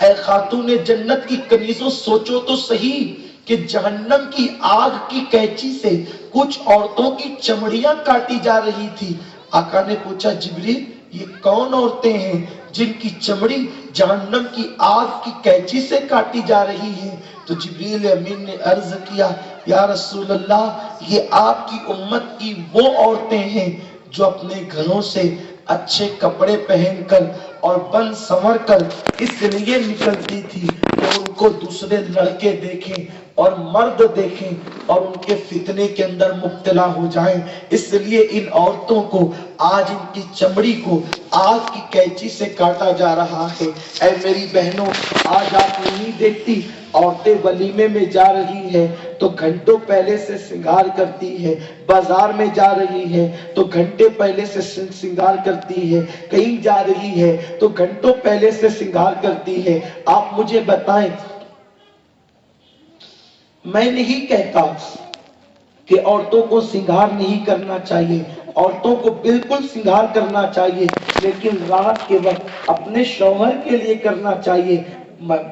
اے خاتون جنت کی کنیزوں، سوچو تو صحیح کہ جہنم کی آگ کی قینچی سے کچھ عورتوں کی چمڑیاں کاٹی جا رہی تھی۔ آقا نے پوچھا جبریل یہ کون عورتیں ہیں جن کی چمڑی جہنم کی آگ کی قینچی سے کاٹی جا رہی ہے؟ تو جبریل امین نے عرض کیا یا رسول اللہ، یہ آپ کی امت کی وہ عورتیں ہیں جو اپنے گھروں سے اچھے کپڑے پہن کر اور بن سنور کر اس لیے نکلتی تھی کہ ان کو دوسرے لڑکے دیکھیں اور مرد دیکھیں اور ان کے فتنے کے اندر مبتلا ہو جائیں۔ اس لیے ان عورتوں کو آج ان کی چمڑی کو آگ کی قینچی سے کاٹا جا رہا ہے۔ اے میری بہنوں، آج آپ نہیں دیکھتی عورتیں ولیمے میں جا رہی ہے تو گھنٹوں پہلے سے سنگار کرتی ہے، بازار میں جا رہی ہے تو گھنٹے پہلے سے سنگار کرتی ہے، کہیں جا رہی ہے تو گھنٹوں پہلے سے سنگار کرتی ہے۔ آپ مجھے بتائیں، میں نہیں کہتا کہ عورتوں کو سنگار نہیں کرنا چاہیے، عورتوں کو بالکل سنگار کرنا چاہیے، لیکن رات کے وقت اپنے شوہر کے لیے کرنا چاہیے۔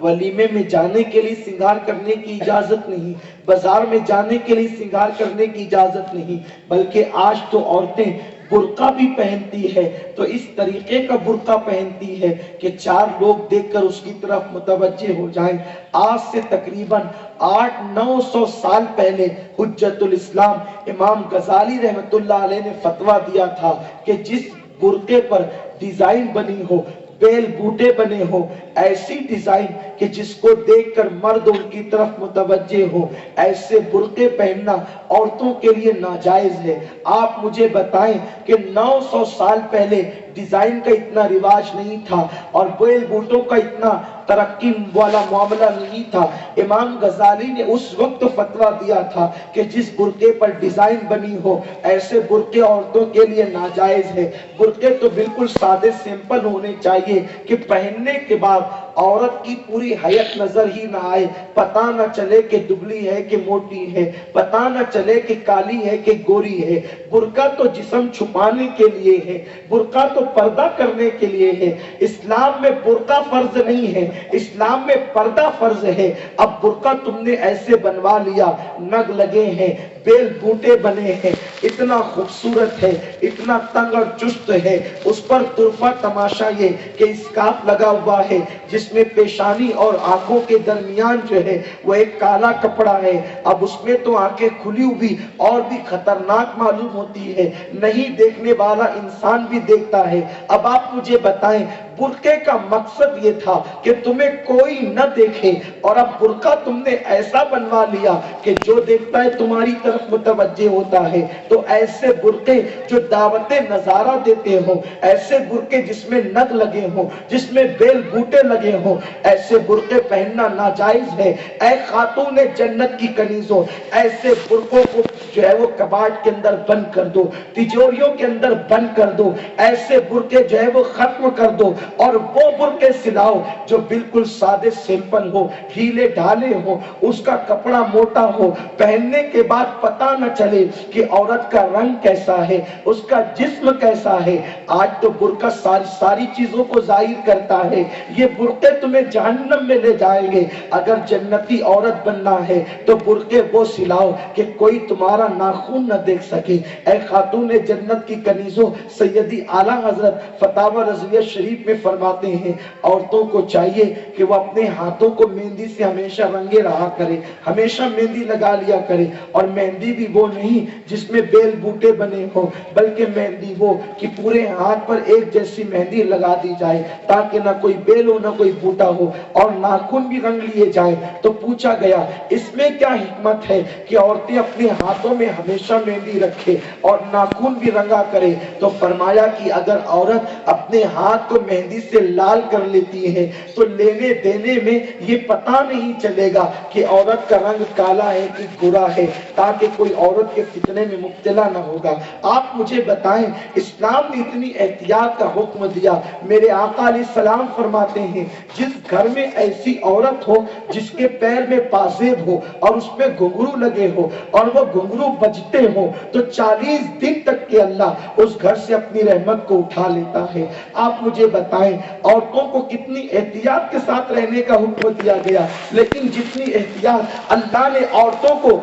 ولیمے میں جانے کے لیے سنگار کرنے کی اجازت نہیں، بازار میں جانے کے لیے سنگار کرنے کی اجازت نہیں، بلکہ آج تو عورتیں برقع بھی پہنتی ہے تو اس طریقے کا برقع پہنتی ہے کہ 4 لوگ دیکھ کر اس کی طرف متوجہ ہو جائیں۔ آج سے تقریباً 800-900 سال پہلے حجت الاسلام امام غزالی رحمت اللہ علیہ نے فتویٰ دیا تھا کہ جس برقعے پر ڈیزائن بنی ہو، بیل بوٹے بنے ہو، ایسی ڈیزائن کہ جس کو دیکھ کر مرد ان کی طرف متوجہ ہو، ایسے برقعے پہننا عورتوں کے لیے ناجائز ہے۔ آپ مجھے بتائیں کہ 900 سال پہلے ڈیزائن کا اتنا رواج نہیں تھا اور بیل بوٹوں کا اتنا ترقی والا معاملہ نہیں تھا، امام غزالی نے اس وقت فتویٰ دیا تھا کہ جس برقعے پر ڈیزائن بنی ہو ایسے برقعے عورتوں کے لیے ناجائز ہے۔ برقعے تو بالکل سادے سمپل ہونے چاہیے کہ پہننے کے بعد عورت کی پوری حیت نظر ہی نہ آئے، پتہ نہ چلے کہ دبلی ہے کہ موٹی ہے، پتہ نہ چلے کہ کالی ہے کہ گوری ہے۔ برقعہ تو جسم چھپانے کے لیے ہے، برقعہ تو پردہ کرنے کے لیے ہے۔ اسلام میں برقعہ فرض نہیں ہے، اسلام میں پردہ فرض ہے۔ اب برقعہ تم نے ایسے بنوا لیا، نگ لگے ہیں، بیل بوٹے بنے ہیں، اتنا خوبصورت ہے، اتنا تنگ اور چست ہے، اس پر طرفہ تماشا یہ کہ اسکارف لگا ہوا ہے جس میں پیشانی اور آنکھوں کے درمیان جو ہے وہ ایک کالا کپڑا ہے۔ اب اس میں تو آنکھیں کھلی ہوئی اور بھی خطرناک معلوم ہوتی ہے، نہیں دیکھنے والا انسان بھی دیکھتا ہے۔ اب آپ مجھے بتائیں، برقعے کا مقصد یہ تھا کہ تمہیں کوئی نہ دیکھے، اور اب برقعہ تم نے ایسا بنوا لیا کہ جو دیکھتا ہے تمہاری طرف متوجہ ہوتا ہے۔ تو ایسے برقعے جو دعوت نظارہ دیتے ہوں، ایسے برقعے جس میں نگ لگے ہوں، جس میں بیل بوٹے لگے ہوں، ایسے برقعے پہننا ناجائز ہے۔ اے خاتون جنت کی کنیزوں، ایسے برقعوں کو جو ہے وہ کباڑ کے اندر بند کر دو، تجوریوں کے اندر بند کر دو، ایسے برقعے جو ہے وہ ختم کر دو، اور وہ برقعے سلاؤ جو بالکل سادے سمپل ہو، ڈھیلے ڈھالے ہو، اس کا کپڑا موٹا ہو، پہننے کے بعد پتہ نہ چلے کہ عورت کا رنگ کیسا ہے، اس کا جسم کیسا ہے۔ آج تو برقع ساری چیزوں کو ظاہر کرتا ہے۔ یہ برقعے تمہیں جہنم میں لے جائیں گے۔ اگر جنتی عورت بننا ہے تو برقعے وہ سلاؤ کہ کوئی تمہارا ناخن نہ دیکھ سکے۔ اے خاتون جنت کی کنیزوں، سیدی اعلیٰ حضرت فتاوی رضویہ شریف میں فرماتے ہیں عورتوں کو چاہیے کہ وہ اپنے ہاتھوں کو مہندی سے ہمیشہ رنگے رہا کرے، ہمیشہ مہندی لگا لیا کرے، اور مہندی بھی وہ نہیں جس میں بیل بوٹے بنے ہوں، بلکہ مہندی وہ کہ پورے ہاتھ پر ایک جیسی مہندی لگا دی جائے تاکہ نہ کوئی بیل ہو نہ کوئی بوٹا ہو، اور ناخن بھی رنگ لیے جائیں۔ تو پوچھا گیا اس میں کیا حکمت ہے کہ عورتیں اپنے ہاتھوں میں ہمیشہ مہندی رکھے اور ناخن بھی رنگا کرے؟ تو فرمایا کہ اگر عورت اپنے ہاتھ کو مہندی سے لال کر لیتی ہے تو لینے دینے میں یہ پتہ نہیں چلے گا کہ عورت کا رنگ کالا ہے کہ گورا ہے، تاکہ کوئی عورت کے فتنے میں مبتلا نہ ہوگا۔ آپ مجھے بتائیں اسلام نے اتنی احتیاط کا حکم دیا۔ میرے آقا علیہ السلام فرماتے ہیں جس گھر میں ایسی عورت ہو جس کے پیر میں پازیب ہو اور اس میں گھنگرو لگے ہو اور وہ گھنگرو بجتے ہو تو 40 دن تک کے اللہ اس گھر سے اپنی رحمت کو اٹھا لیتا ہے۔ آپ مجھے بتائیں عورتوں کو کتنی احتیاط کے ساتھ رہنے کا حکم دیا گیا، لیکن جتنی احتیاط اللہ نے عورتوں کو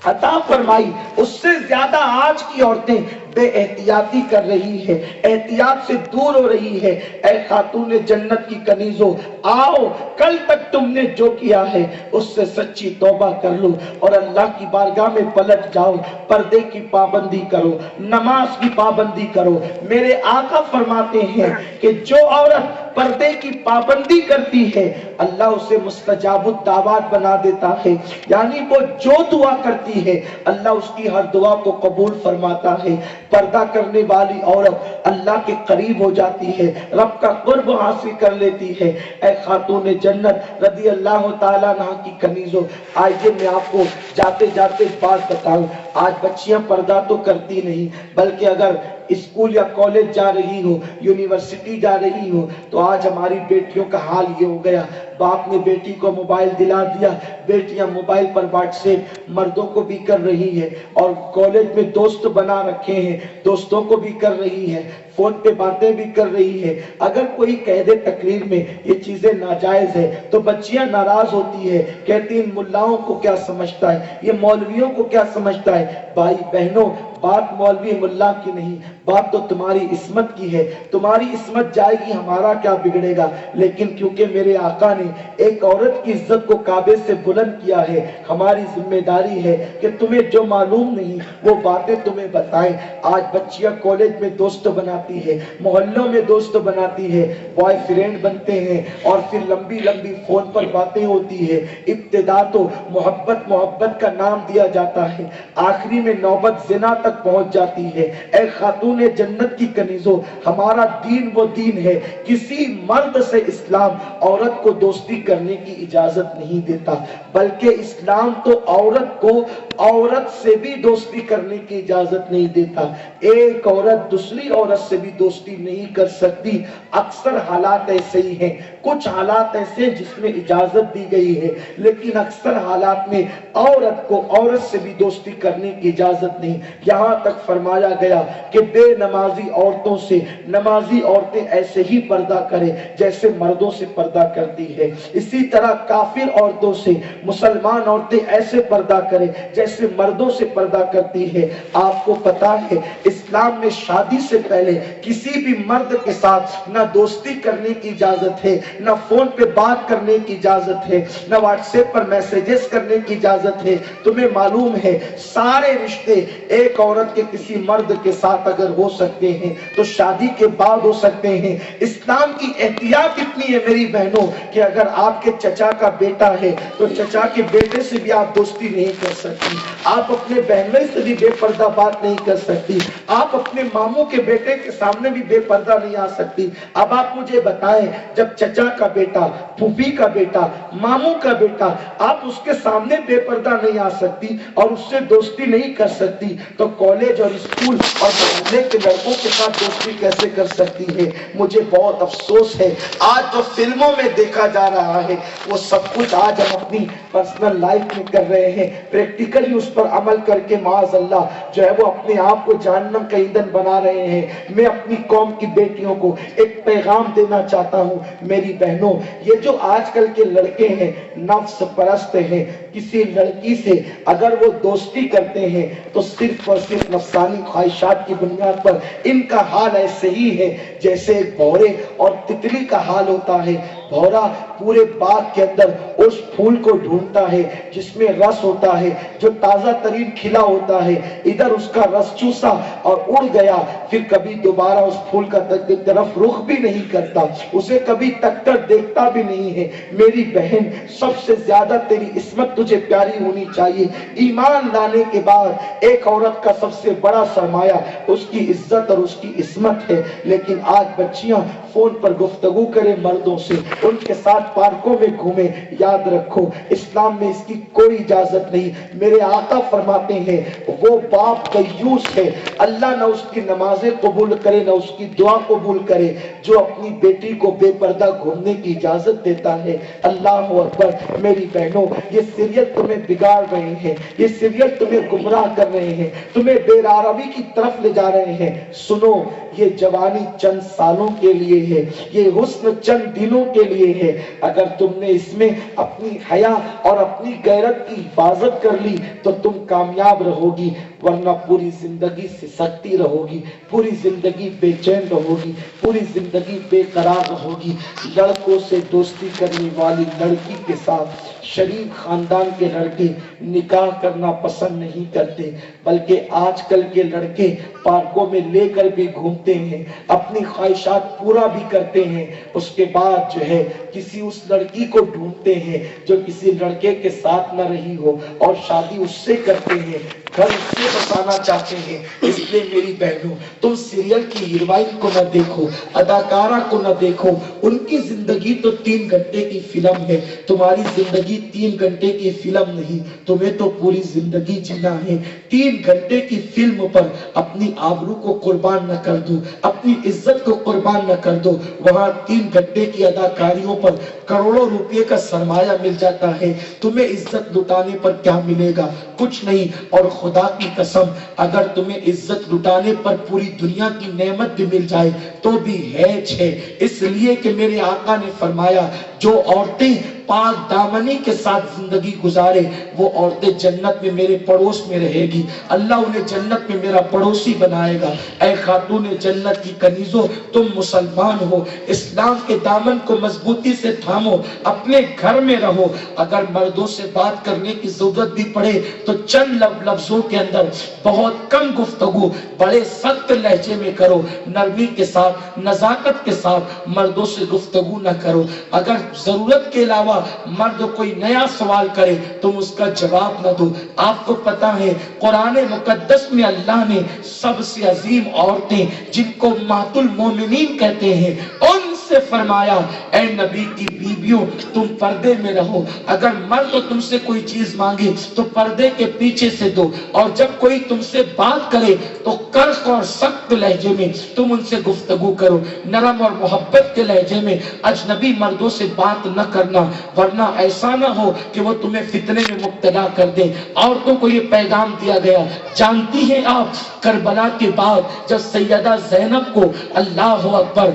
عطا فرمائی اس سے زیادہ آج کی عورتیں بے احتیاطی کر رہی ہے، احتیاط سے دور ہو رہی ہے۔ اے خاتون جنت کی کنیزوں، آؤ کل تک تم نے جو کیا ہے اس سے سچی توبہ کر لو اور اللہ کی بارگاہ میں پلٹ جاؤ، پردے کی پابندی کرو، نماز کی پابندی کرو۔ میرے آقا فرماتے ہیں کہ جو عورت پردے کی پابندی کرتی ہے اللہ اسے مستجاب الدعوات بنا دیتا ہے، یعنی وہ جو دعا کرتی ہے اللہ اس کی ہر دعا کو قبول فرماتا ہے۔ پردہ کرنے والی عورت اللہ کے قریب ہو جاتی ہے، رب کا قرب حاصل کر لیتی ہے۔ اے خاتون جنت رضی اللہ تعالیٰ عنہ کی کنیزوں، آئیے میں آپ کو جاتے جاتے بات بتاؤں۔ آج بچیاں پردہ تو کرتی نہیں، بلکہ اگر اسکول یا کالج جا رہی ہو، یونیورسٹی جا رہی ہو، تو آج ہماری بیٹیوں کا حال یہ ہو گیا، باپ نے بیٹی کو موبائل دلا دیا، بیٹیاں موبائل پر واٹس ایپ مردوں کو بھی کر رہی ہے، اور کالج میں دوست بنا رکھے ہیں، دوستوں کو بھی کر رہی ہے، فون پہ باتیں بھی کر رہی ہے۔ اگر کوئی کہہ دے تقریر میں یہ چیزیں ناجائز ہے تو بچیاں ناراض ہوتی ہے، کہتی ان ملاؤں کو کیا سمجھتا ہے، یہ مولویوں کو کیا سمجھتا ہے۔ بھائی بہنوں، بات مولوی ملا کی نہیں، بات تو تمہاری عصمت کی ہے، تمہاری عصمت جائے گی، ہمارا کیا بگڑے گا۔ لیکن کیونکہ میرے آقا نے ایک عورت کی عزت کو کعبے سے بلند کیا ہے، ہماری ذمہ داری ہے کہ تمہیں جو معلوم نہیں وہ باتیں تمہیں بتائیں۔ آج بچیاں کالج میں دوست بناتی ہے، محلوں میں دوست بناتی ہے، بوائے فرینڈ بنتے ہیں، اور پھر لمبی لمبی فون پر باتیں ہوتی ہے۔ ابتدا تو محبت کا نام دیا جاتا ہے، آخری میں نوبت زنا تک پہنچ جاتی ہے۔ اے خاتون جنت کی کنیزوں، ہمارا دین وہ دین ہے، کسی مرد سے اسلام عورت کو دوستی کرنے کی اجازت نہیں دیتا، بلکہ اسلام تو عورت کو عورت سے بھی دوستی کرنے کی اجازت نہیں دیتا۔ ایک عورت دوسری عورت سے بھی دوستی نہیں کر سکتی۔ اکثر حالات ایسے ہی ہیں، کچھ حالات ایسے جس میں اجازت دی گئی ہے، لیکن اکثر حالات میں عورت کو عورت سے بھی دوستی کرنے کی اجازت نہیں۔ یہاں تک فرمایا گیا کہ بے نمازی عورتوں سے نمازی عورتیں ایسے ہی پردہ کرے جیسے مردوں سے پردہ کرتی ہے، اسی طرح کافر عورتوں سے مسلمان عورتیں ایسے پردہ کرے جیسے مردوں سے پردہ کرتی ہے۔ آپ کو پتا ہے اسلام میں شادی سے پہلے کسی بھی مرد کے ساتھ نہ دوستی کرنے کی اجازت ہے، نہ فون پہ بات کرنے کی اجازت ہے، نہ واٹس ایپ پر میسیجز کرنے کی اجازت ہے۔ تمہیں معلوم ہے سارے رشتے ایک عورت کے کسی مرد کے ساتھ اگر ہو سکتے ہیں تو شادی کے بعد ہو سکتے ہیں۔ اسلام کی احتیاط اتنی ہے میری بہنوں کہ اگر آپ کے چچا کا بیٹا ہے تو چچا کے بیٹے سے بھی آپ دوستی نہیں کر سکتی، آپ اپنے بہنوئی سے بھی بے پردہ بات نہیں کر سکتی، آپ اپنے ماموں کے بیٹے کے سامنے بھی بے پردہ نہیں آ سکتی۔ اب آپ مجھے بتائیں جب چچا کا بیٹا، پھوپھی کا بیٹا، ماموں کا بیٹا، آپ اس کے سامنے بے پردہ نہیں آ سکتی اور اس سے دوستی نہیں کر سکتی، تو کالج اور اسکول اور محلے کے لڑکوں کے ساتھ دوستی کیسے کر سکتی ہے؟ مجھے بہت افسوس ہے آج جو فلموں میں دیکھا جا رہا ہے وہ سب کچھ آج ہم اپنی پرسنل لائف میں کر رہے ہیں، پریکٹیکلی اس پر عمل کر کے معاذ اللہ جو ہے وہ اپنے آپ کو جہنم کا ایندھن بنا رہے ہیں۔ میں اپنی قوم کی بیٹیوں کو ایک پیغام دینا چاہتا ہوں، میری بہنوں، یہ جو آج کل کے لڑکے ہیں نفس پرست ہیں، کسی لڑکی سے اگر وہ دوستی کرتے ہیں تو صرف اور صرف نفسانی خواہشات کی بنیاد پر ان کا حال ایسے ہی ہے جیسے ایک بھورے اور تتلی کا حال ہوتا ہے۔ بھورا پورے باغ کے اندر اس پھول کو ڈھونڈتا ہے جس میں رس ہوتا ہے، جو تازہ ترین کھلا ہوتا ہے، ادھر اس کا رس چوسا اور اڑ گیا، پھر کبھی دوبارہ اس پھول کا طرف رخ بھی نہیں کرتا، اسے کبھی تک کر دیکھتا بھی نہیں ہے۔ میری بہن، سب سے زیادہ تیری عصمت تجھے پیاری ہونی چاہیے۔ ایمان لانے کے بعد ایک عورت کا سب سے بڑا سرمایہ اس کی عزت اور اس کی عصمت ہے، لیکن آج بچیاں فون پر گفتگو کریں مردوں سے، ان کے ساتھ پارکوں میں گھومیں۔ یاد رکھو اسلام میں اس کی کوئی اجازت نہیں۔ میرے آقا فرماتے ہیں وہ باپ دیوس ہے، اللہ نہ اس کی نمازیں قبول کرے نہ اس کی دعا قبول کرے جو اپنی بیٹی کو بے پردہ گھومنے کی اجازت دیتا ہے۔ اللہ اکبر۔ میری بہنوں، یہ سیریل تمہیں بگاڑ رہے ہیں، یہ سیریل تمہیں گمراہ کر رہے ہیں، تمہیں بے راروی کی طرف لے جا رہے ہیں۔ سنو، یہ جوانی چند سالوں کے لیے ہے، یہ حسن چند دنوں کے لیے ہے۔ اگر تم نے اس میں اپنی حیا اور اپنی غیرت کی حفاظت کر لی تو تم کامیاب رہو گی، ورنہ پوری زندگی سے سکتی رہو گی، پوری زندگی بے چین رہو گی، پوری زندگی بے قرار رہو گی۔ لڑکوں سے دوستی کرنے والی لڑکی کے ساتھ شریف خاندان کے لڑکے نکاح کرنا پسند نہیں کرتے، بلکہ آج کل کے لڑکے پارکوں میں لے کر بھی گھومتے ہیں، اپنی خواہشات پورا بھی کرتے ہیں، اس کے بعد جو ہے کسی اس لڑکی کو ڈھونڈتے ہیں جو کسی لڑکے کے ساتھ نہ رہی ہو اور شادی اس سے کرتے ہیں، گھر اس سے بسانا چاہتے ہیں۔ اس لیے میری بہنوں، تم سیریل کی ہیروئن کو نہ دیکھو، اداکارہ کو نہ دیکھو، ان کی زندگی تو 3 گھنٹے کی فلم ہے، تمہاری زندگی 3 گھنٹے کی فلم نہیں، تمہیں تو پوری زندگی جینا ہے۔ 3 گھنٹے کی فلم پر اپنی آبرو کو قربان نہ کر دو، اپنی عزت کو قربان نہ کر دو، وہاں 3 گھنٹے کی اداکاریوں پر کروڑوں روپے کا سرمایہ مل جاتا ہے، تمہیں عزت لٹانے پر کیا ملے گا؟ کچھ نہیں۔ اور خدا کی قسم، اگر تمہیں عزت لٹانے پر پوری دنیا کی نعمت بھی مل جائے تو بھی ہیچ ہے، اس لیے کہ میرے آقا نے فرمایا جو عورتیں پاک دامنی کے ساتھ زندگی گزارے وہ عورتیں جنت میں میرے پڑوس میں رہے گی، اللہ انہیں جنت میں میرا پڑوسی بنائے گا۔ اے خاتون جنت کی کنیزوں، تم مسلمان ہو، اسلام کے دامن کو مضبوطی سے تھامو، اپنے گھر میں رہو، اگر مردوں سے بات کرنے کی ضرورت بھی پڑے تو چند لفظوں کے اندر بہت کم گفتگو بڑے سخت لہجے میں کرو، نرمی کے ساتھ نزاکت کے ساتھ مردوں سے گفتگو نہ کرو۔ اگر ضرورت کے علاوہ مرد کوئی نیا سوال کرے تم اس کا جواب نہ دو۔ آپ کو پتا ہے قرآن مقدس میں اللہ نے سب سے عظیم عورتیں جن کو امہات المومنین کہتے ہیں ان سے فرمایا اے نبی کی بیویوں تم پردے میں رہو، اگر مرد تم سے کوئی چیز مانگے تو پردے کے پیچھے سے دو، اور جب کوئی تم سے بات کرے تو کرخ اور سخت لہجے میں تم ان سے گفتگو کرو، نرم اور محبت کے لہجے میں اجنبی مردوں سے بات نہ کرنا، ورنہ ایسا نہ ہو کہ وہ تمہیں فتنے میں مبتلا کر دیں۔ عورتوں کو یہ پیغام دیا گیا۔ جانتی ہیں آپ کربلا کے بعد جب سیدہ زینب کو اللہ اکبر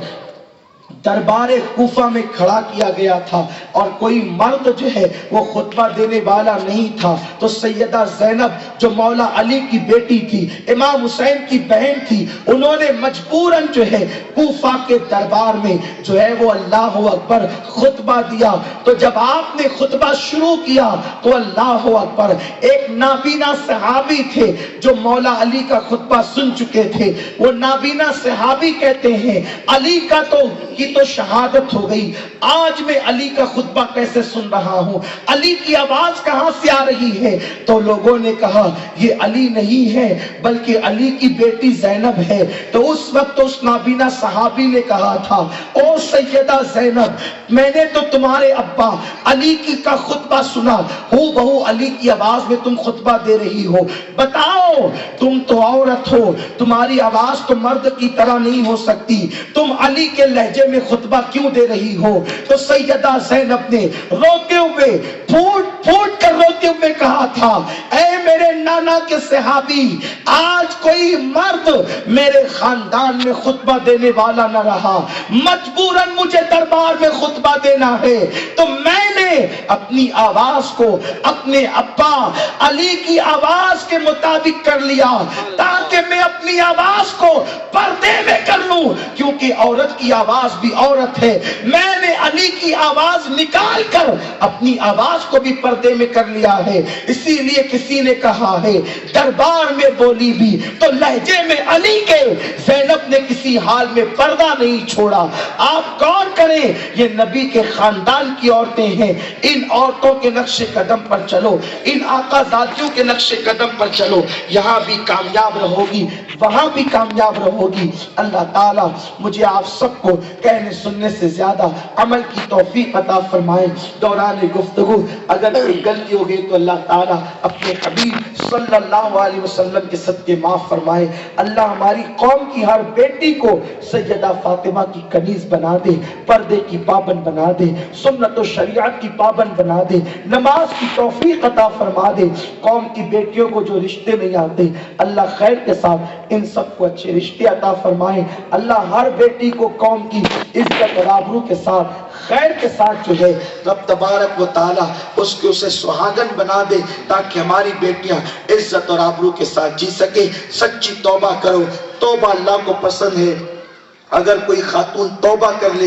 دربار کوفہ میں کھڑا کیا گیا تھا اور کوئی مرد جو ہے وہ خطبہ دینے والا نہیں تھا، تو سیدہ زینب جو مولا علی کی بیٹی تھی، امام حسین کی بہن تھی، انہوں نے مجبوراً جو ہے کوفہ کے دربار میں جو ہے وہ اللہ اکبر خطبہ دیا۔ تو جب آپ نے خطبہ شروع کیا تو اللہ اکبر ایک نابینا صحابی تھے جو مولا علی کا خطبہ سن چکے تھے، وہ نابینا صحابی کہتے ہیں علی کا تو تو شہادت ہو گئی، آج میں علی کا خطبہ کیسے سن رہا ہوں، علی کی آواز کہاں سے آ رہی ہے؟ تو لوگوں نے کہا یہ علی نہیں ہے بلکہ علی کی بیٹی زینب ہے۔ تو اس وقت اس نابینا صحابی نے کہا تھا، او سیدہ زینب، میں نے تو تمہارے ابا علی کی کا خطبہ سنا، ہو بہو علی کی آواز میں تم خطبہ دے رہی ہو، بتاؤ تم تو عورت ہو، تمہاری آواز تو مرد کی طرح نہیں ہو سکتی، تم علی کے لہجے میں خطبہ کیوں دے رہی ہو؟ تو سیدہ زینب نے روتے ہوئے پھوٹ پھوٹ کر روتے ہوئے کہا تھا، اے میرے نانا کے صحابی، آج کوئی مرد میرے خاندان میں خطبہ دینے والا نہ رہا، مجبوراً مجھے دربار میں خطبہ دینا ہے، تو میں نے اپنی آواز کو اپنے ابا علی کی آواز کے مطابق کر لیا تاکہ میں اپنی آواز کو پردے میں کر لوں، کیونکہ عورت کی آواز بھی عورت ہے۔ میں نے علی کی آواز نکال کر اپنی آواز کو بھی پردے میں کر لیا ہے۔ اسی لیے کسی نے کہا ہے دربار میں بولی بھی تو لہجے میں علی کے، زینب نے کسی حال میں پردہ نہیں چھوڑا۔ آپ غور کریں، یہ نبی کے خاندان کی عورتیں ہیں، ان عورتوں کے نقش قدم پر چلو، ان آقا زادیوں کے نقش قدم پر چلو، یہاں بھی کامیاب رہو گی، وہاں بھی کامیاب رہو گی۔ اللہ تعالیٰ مجھے آپ سب کو کہنے سننے سے زیادہ عمل کی توفیق عطا فرمائے۔ دوران گفتگو اگر کوئی غلطی ہو گئی تو اللہ تعالیٰ اپنے حبیب صلی اللہ علیہ وسلم کے صدقے معاف فرمائے۔ اللہ ہماری قوم کی ہر بیٹی کو سیدہ فاطمہ کی کنیز بنا دے، پردے کی پابند بنا دے، سنت و شریعت کی پابند بنا دے، نماز کی توفیق عطا فرما دے۔ قوم کی بیٹیوں کو جو رشتے نہیں آتے اللہ خیر کے ساتھ ان سب کو اچھے رشتے عطا فرمائے۔ اللہ ہر بیٹی کو قوم کی عزت اور آبرو کے ساتھ خیر کے ساتھ جو ہے رب تبارک و تعالی اسے سہاگن بنا دے تاکہ ہماری بیٹیاں عزت اور آبرو کے ساتھ جی سکے۔ سچی توبہ کرو، توبہ اللہ کو پسند ہے۔ اگر کوئی خاتون توبہ کر لے